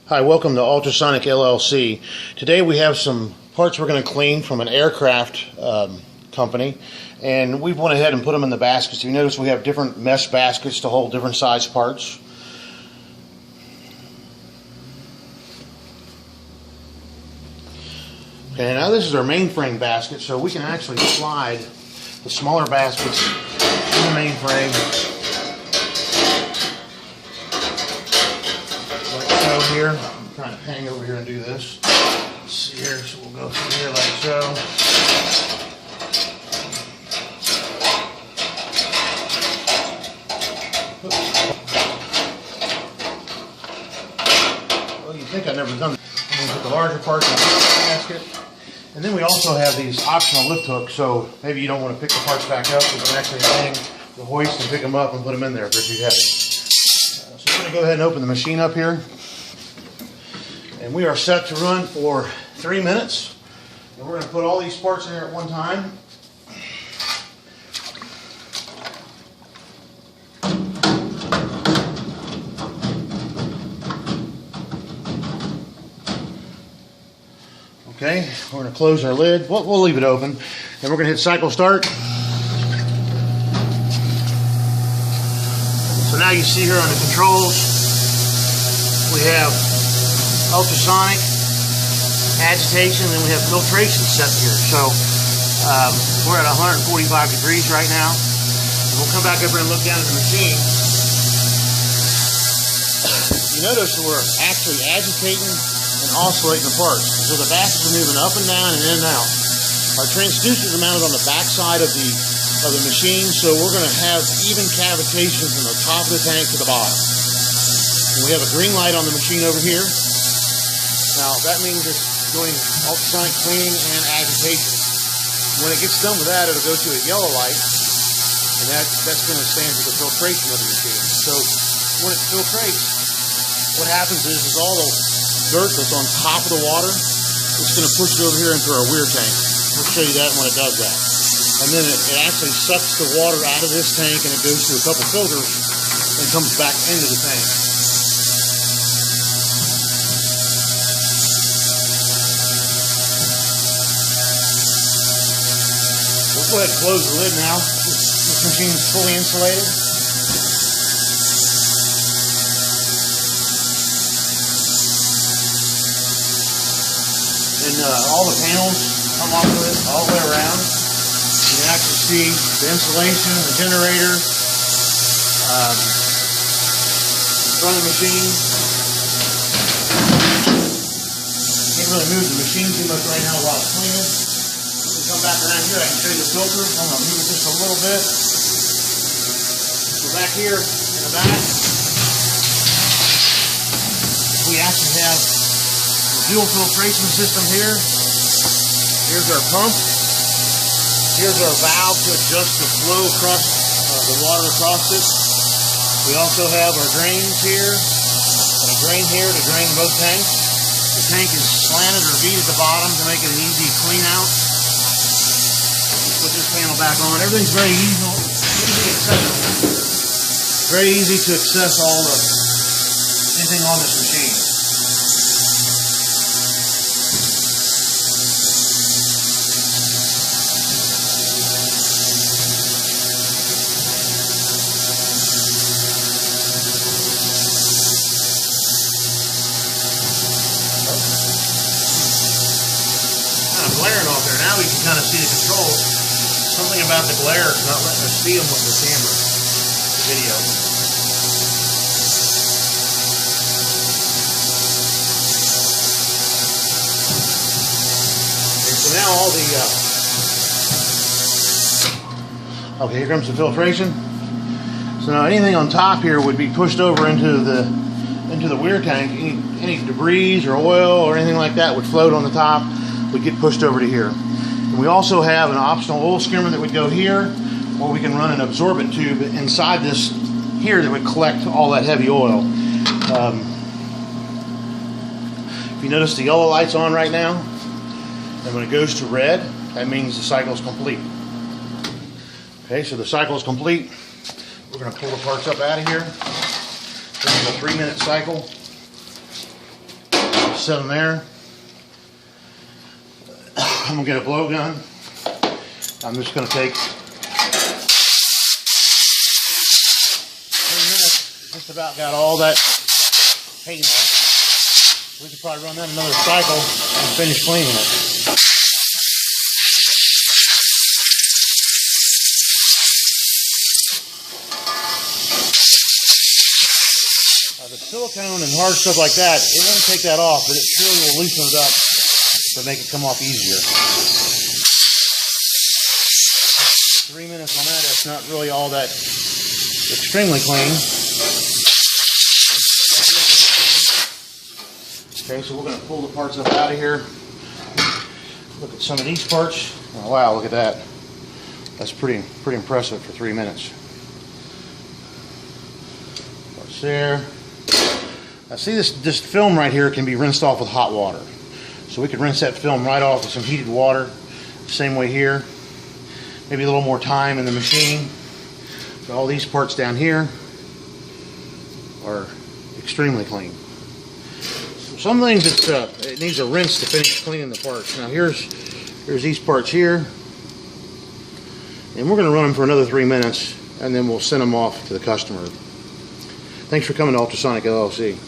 Hi, welcome to Ultrasonic LLC. Today we have some parts we're going to clean from an aircraft company, and we went ahead and put them in the baskets. You notice we have different mesh baskets to hold different size parts. Okay, now this is our mainframe basket, so we can actually slide the smaller baskets in the mainframe. Here, I'm trying to hang over here and do this. Let's see here, so we'll go through here like so. Well, you'd think I've never done this. I'm going to put the larger parts in the basket. And then we also have these optional lift hooks, so maybe you don't want to pick the parts back up, you can actually hang the hoist and pick them up and put them in there if they're too heavy. So we're going to go ahead and open the machine up here. And we are set to run for 3 minutes. And we're going to put all these parts in there at one time. Okay, we're going to close our lid. We'll leave it open. And we're going to hit cycle start. So now you see here on the controls, we have ultrasonic, agitation, and then we have filtration set here. So we're at 145 degrees right now. And we'll come back over and look down at the machine. You notice we're actually agitating and oscillating the parts. So the baskets are moving up and down and in and out. Our transducers are mounted on the back side of the machine, so we're going to have even cavitation from the top of the tank to the bottom. And we have a green light on the machine over here. Now that means it's doing ultrasonic cleaning and agitation. When it gets done with that, it'll go to a yellow light, and that's going to stand for the filtration of the machine. So when it filtrates, what happens is all the dirt that's on top of the water, it's going to push it over here into our weir tank. We'll show you that when it does that. And then it actually sucks the water out of this tank, and it goes through a couple filters and comes back into the tank. We'll go ahead and close the lid now. This machine is fully insulated. And all the panels come off of it all the way around. You can actually see the insulation, the generator, in front of the machine. Can't really move the machine too much right now while it's cleaning. Come back around here, I can show you the filter. I'm going to move it just a little bit. So back here in the back, we actually have the dual filtration system here. Here's our pump. Here's our valve to adjust the flow across the water across it. We also have our drains here and a drain here to drain both tanks. The tank is slanted or V at the bottom to make it an easy clean out. Put this panel back on. Everything's very easy accessible. Very easy to access anything on this machine. Kind of glaring off there. Now we can kind of see the controls. Something about the glare is not letting us see them with the camera, the video. Okay, so now all the, okay, here comes the filtration. So now anything on top here would be pushed over into the weir tank. Any debris or oil or anything like that would float on the top, would get pushed over to here. We also have an optional oil skimmer that would go here, or we can run an absorbent tube inside this here that would collect all that heavy oil. If you notice the yellow light's on right now, and when it goes to red, that means the cycle is complete. Okay, so the cycle is complete. We're going to pull the parts up out of here. This is a 3-minute cycle. set them there. I'm gonna get a blowgun. I'm just gonna take 3 minutes. Just about got all that paint off. We could probably run that another cycle and finish cleaning it. The silicone and hard stuff like that, it won't take that off, but it sure will loosen it up to make it come off easier. 3 minutes on that, it's not really all that extremely clean. Okay, so we're going to pull the parts up out of here. Look at some of these parts. Oh, wow, look at that. That's pretty impressive for 3 minutes. Parts there. Now see, this film right here can be rinsed off with hot water. So we could rinse that film right off with some heated water. Same way here. Maybe a little more time in the machine. But all these parts down here are extremely clean. So some things it needs a rinse to finish cleaning the parts. Now here's these parts here. And we're going to run them for another 3 minutes and then we'll send them off to the customer. Thanks for coming to Ultrasonic LLC.